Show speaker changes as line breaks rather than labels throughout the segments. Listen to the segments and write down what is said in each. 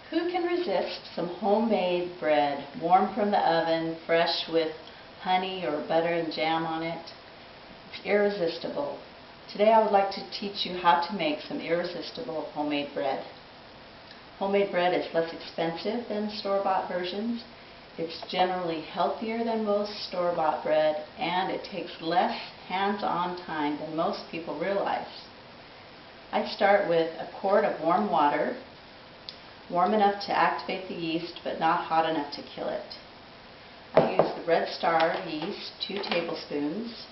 Who can resist some homemade bread, warm from the oven, fresh with honey or butter and jam on it? It's irresistible. Today I would like to teach you how to make some irresistible homemade bread. Homemade bread is less expensive than store-bought versions. It's generally healthier than most store-bought bread, and it takes less hands-on time than most people realize. I start with a quart of warm water, warm enough to activate the yeast but not hot enough to kill it. I use the Red Star yeast, 2 tablespoons,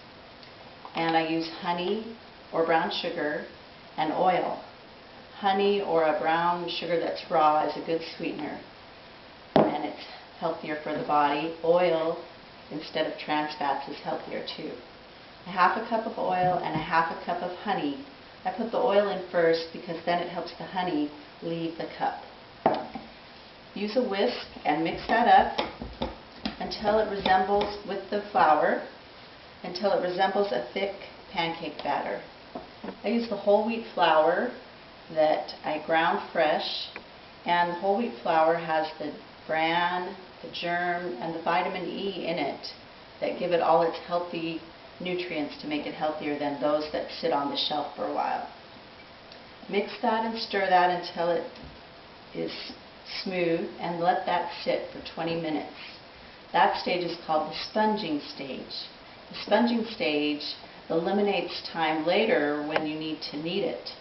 and I use honey or brown sugar and oil. Honey or a brown sugar that's raw is a good sweetener, and it's healthier for the body. Oil instead of trans fats is healthier too. A half a cup of oil and a half a cup of honey. I put the oil in first because then it helps the honey leave the cup. Use a whisk and mix that up until it resembles, with the flour, until it resembles a thick pancake batter. I use the whole wheat flour that I ground fresh, and the whole wheat flour has the bran, the germ, and the vitamin E in it that give it all its healthy nutrients to make it healthier than those that sit on the shelf for a while. Mix that and stir that until it is smooth, and let that sit for 20 minutes. That stage is called the sponging stage. The sponging stage eliminates time later when you need to knead it.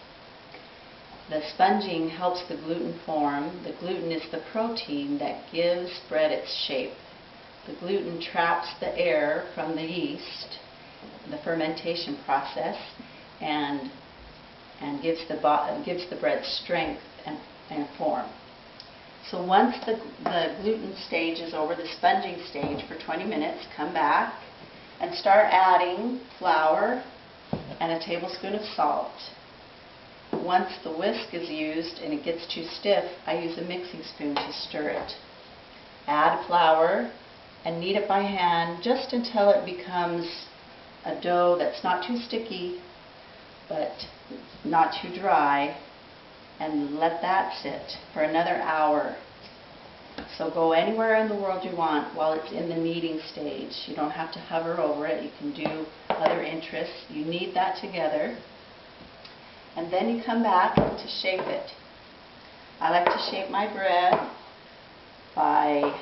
The sponging helps the gluten form. The gluten is the protein that gives bread its shape. The gluten traps the air from the yeast, the fermentation process, and gives the bread strength and form. So once the gluten stage is over, the sponging stage, for 20 minutes, come back and start adding flour and a tablespoon of salt. Once the whisk is used and it gets too stiff, I use a mixing spoon to stir it. Add flour and knead it by hand just until it becomes a dough that's not too sticky but not too dry, and let that sit for another hour. So go anywhere in the world you want while it's in the kneading stage. You don't have to hover over it. You can do other interests. You knead that together, and then you come back to shape it. I like to shape my bread by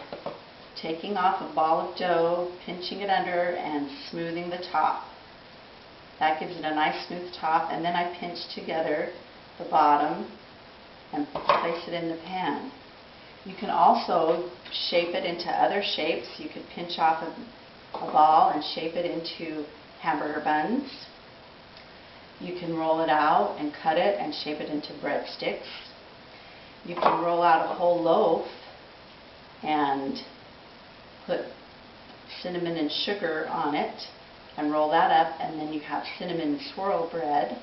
taking off a ball of dough, pinching it under, and smoothing the top. That gives it a nice smooth top, and then I pinch together the bottom and place it in the pan. You can also shape it into other shapes. You could pinch off a ball and shape it into hamburger buns. You can roll it out and cut it and shape it into breadsticks. You can roll out a whole loaf and put cinnamon and sugar on it and roll that up, and then you have cinnamon swirl bread.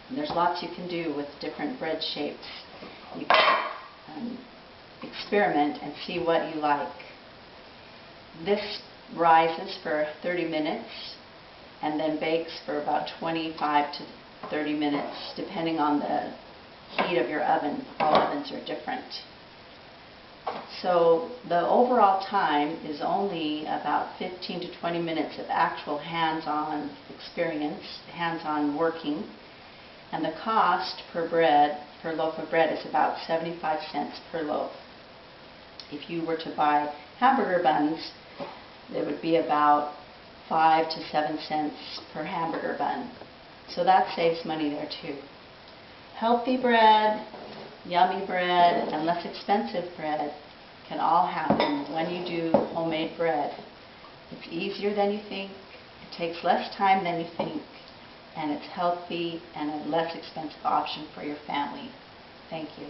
And there's lots you can do with different bread shapes. You can experiment and see what you like. This rises for 30 minutes and then bakes for about 25 to 30 minutes depending on the heat of your oven. All ovens are different. So the overall time is only about 15 to 20 minutes of actual hands-on experience, hands-on working. And the cost per loaf of bread is about 75 cents per loaf. If you were to buy hamburger buns, it would be about 5 to 7 cents per hamburger bun. So that saves money there too. Healthy bread, yummy bread, and less expensive bread can all happen when you do homemade bread. It's easier than you think, it takes less time than you think, and it's healthy and a less expensive option for your family. Thank you.